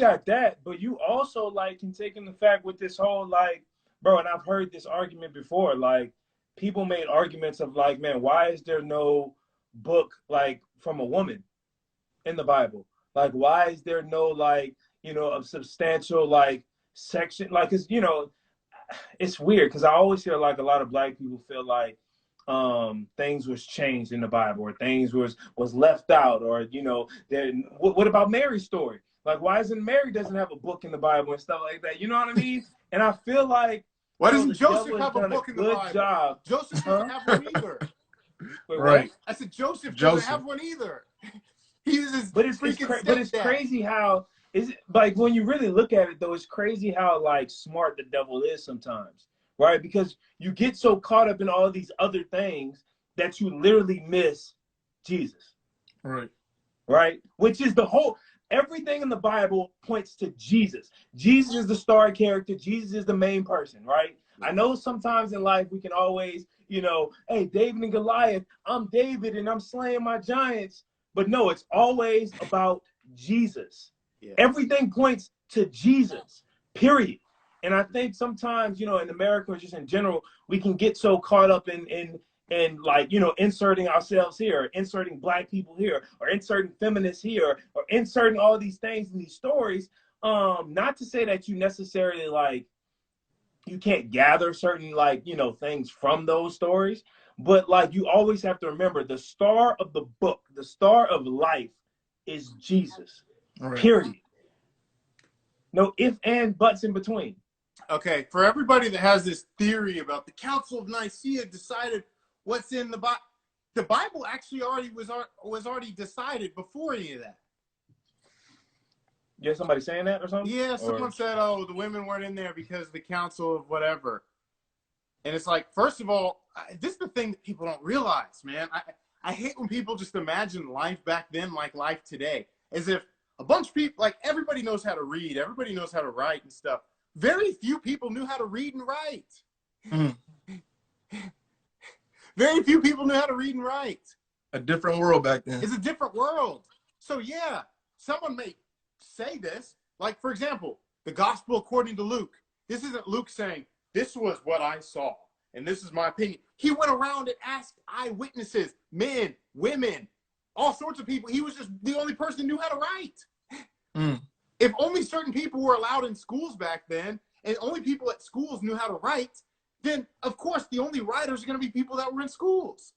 got that, but you also like can take in the fact with this whole like, bro, and I've heard this argument before. Like, people made arguments of like, man, why is there no book like from a woman in the Bible? Like, why is there no like, a substantial like section? Like, cause it's weird because I always hear like a lot of black people feel like things was changed in the Bible, or things was left out, or what about Mary's story? Like, why isn't Mary doesn't have a book in the Bible and stuff like that? You know what I mean? And I feel like why doesn't Joseph have a book in the Bible? Job. Joseph doesn't have one either. Wait, right. What? I said Joseph doesn't have one either. He's his but it's crazy how is it like when you really look at it though, it's crazy how like smart the devil is sometimes, right? Because you get so caught up in all these other things that you literally miss Jesus. Right. Right? Which is everything in the Bible points to Jesus. Jesus is the star character. Jesus is the main person, right? I know sometimes in life we can always, hey, David and Goliath, I'm David and I'm slaying my giants. But no, it's always about Jesus. Yeah. Everything points to Jesus, period. And I think sometimes, in America or just in general, we can get so caught up in like, inserting ourselves here, or inserting black people here, or inserting feminists here, or inserting all these things in these stories. Not to say that you necessarily like, you can't gather certain like, things from those stories, but like you always have to remember the star of the book, the star of life is Jesus, right. Period. No ifs and buts in between. Okay, for everybody that has this theory about the Council of Nicaea decided what's in the Bible, the Bible actually was already decided before any of that. Yeah, somebody saying that or something? Yeah, someone said, oh, the women weren't in there because of the council of whatever. And it's like, first of all, this is the thing that people don't realize, man. I hate when people just imagine life back then like life today. As if a bunch of people, like everybody knows how to read, everybody knows how to write and stuff. Very few people knew how to read and write. Mm. Very few people knew how to read and write. A different world back then. It's a different world. So yeah, someone may say this, like for example, the gospel according to Luke. This isn't Luke saying, this was what I saw, and this is my opinion. He went around and asked eyewitnesses, men, women, all sorts of people. He was just the only person who knew how to write. Mm. If only certain people were allowed in schools back then, and only people at schools knew how to write, then of course the only writers are going to be people that were in schools.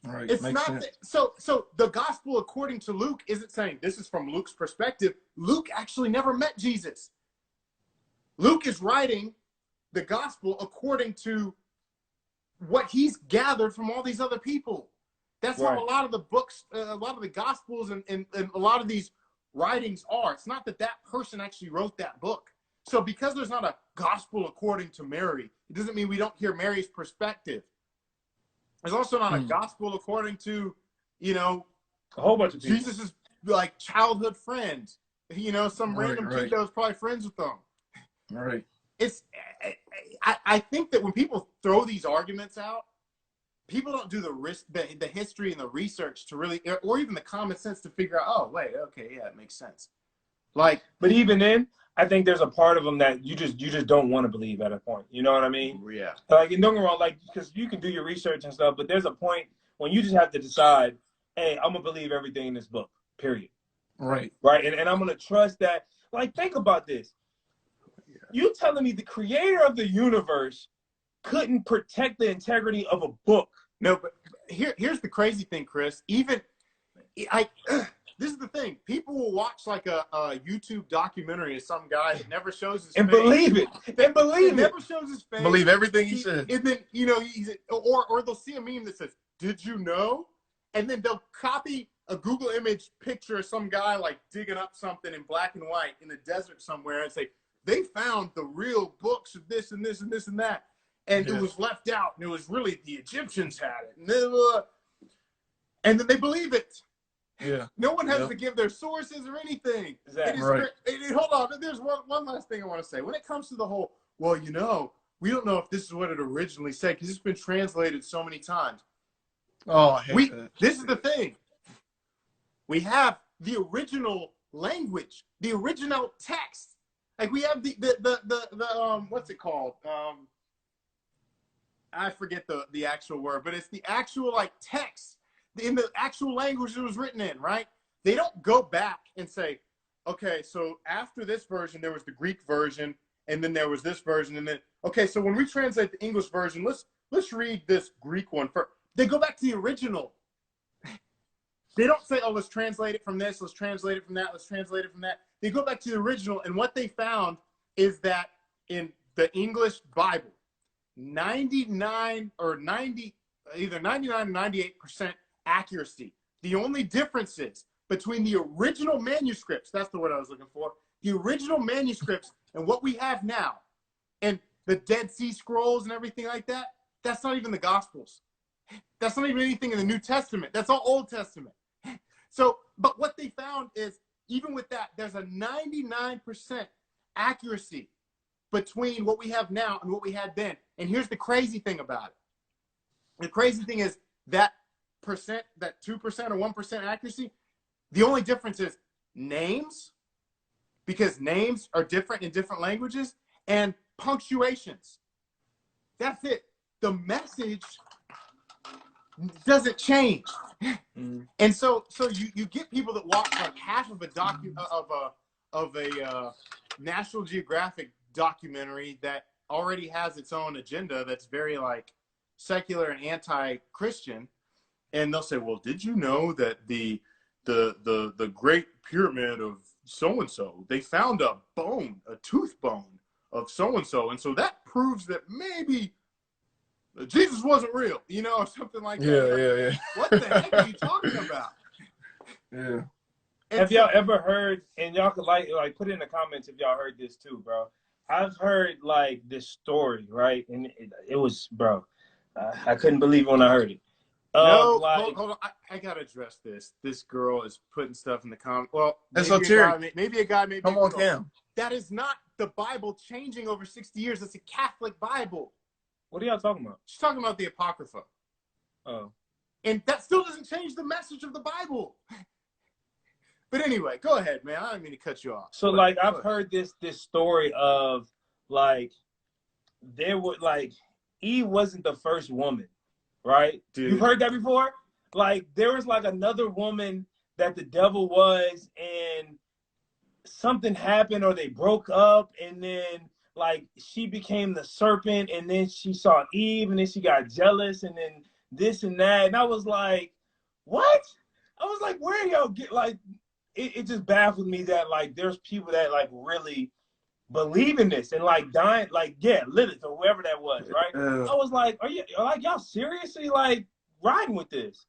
All right, it's not so the gospel according to Luke isn't saying this is from Luke's perspective. Luke actually never met Jesus. Luke is writing the gospel according to what he's gathered from all these other people. That's right. How a lot of the books, a lot of the gospels and a lot of these writings are. It's not that person actually wrote that book. So because there's not a gospel according to Mary, it doesn't mean we don't hear Mary's perspective. There's also not a gospel according to, a whole bunch of people. Jesus' like childhood friend, some random kid that was probably friends with them. Right. I think that when people throw these arguments out, people don't do the history and the research to really, or even the common sense to figure out, oh, wait, okay, yeah, it makes sense. Like, but even then, I think there's a part of them that you just don't want to believe at a point. You know what I mean? Yeah. Like, and don't get me wrong, like, because you can do your research and stuff, but there's a point when you just have to decide, hey, I'm going to believe everything in this book, period. Right. Right? And I'm going to trust that. Like, think about this. You telling me the creator of the universe couldn't protect the integrity of a book? No, but here's the crazy thing, Chris. Even, this is the thing. People will watch like a YouTube documentary of some guy that never shows his face. And believe it. They believe it. Never shows his face. Believe everything he said. And then, or they'll see a meme that says, did you know? And then they'll copy a Google image picture of some guy like digging up something in black and white in the desert somewhere and say, they found the real books of this and this and this and that. And it was left out. And it was really the Egyptians had it. And then they believe it. Yeah. No one has to give their sources or anything. Exactly. Right. Hold on. There's one last thing I want to say. When it comes to the whole, well, we don't know if this is what it originally said because it's been translated so many times. Oh, I hate that. This is the thing. We have the original language, the original text. Like we have the what's it called? I forget the actual word, but it's the actual like text in the actual language it was written in, right? They don't go back and say, okay, so after this version, there was the Greek version, and then there was this version, and then, okay, so when we translate the English version, let's read this Greek one first. They go back to the original. They don't say, oh, let's translate it from this, let's translate it from that, let's translate it from that. They go back to the original, and what they found is that in the English Bible, 99 or 90, either 99 or 98% accuracy. The only differences between the original manuscripts, that's the word I was looking for, the original manuscripts and what we have now, and the Dead Sea Scrolls and everything like that, that's not even the Gospels. That's not even anything in the New Testament. That's all Old Testament. So, but what they found is, even with that, there's a 99% accuracy between what we have now and what we had then. And here's the crazy thing about it. The crazy thing is that percent, that 2% or 1% accuracy, the only difference is names, because names are different in different languages, and punctuations. That's it. The message doesn't change. And so you get people that watch like half of a National Geographic documentary that already has its own agenda that's very like secular and anti-Christian, and they'll say, well, did you know that the Great Pyramid of so-and-so, they found a bone, a tooth bone of so-and-so, and so that proves that maybe Jesus wasn't real, you know, or something like that. Yeah. What the heck are you talking about? Yeah. Have y'all ever heard, and y'all could like put it in the comments if y'all heard this too, bro. I've heard like this story, right? And it was, bro, I couldn't believe it when I heard it. No, like, hold on. I gotta address this. This girl is putting stuff in the comment. Well, Esoteric. maybe a guy, maybe Come a on, girl. Cam. That is not the Bible changing over 60 years. It's a Catholic Bible. what are y'all talking about? She's talking about the Apocrypha. Oh, And that still doesn't change the message of the Bible. But anyway, go ahead, man. I didn't mean to cut you off. so like I've heard this story of like there were like Eve wasn't the first woman, right? Dude. You've heard that before? Like there was like another woman that the devil was, and something happened or they broke up, and then like she became the serpent, and then she saw Eve, and then she got jealous, and then this and that, and I was like, what? I was like, where y'all get like? It just baffled me that like there's people that like really believe in this and like dying, like Lilith or whoever that was, right? I was like, are y'all seriously like riding with this?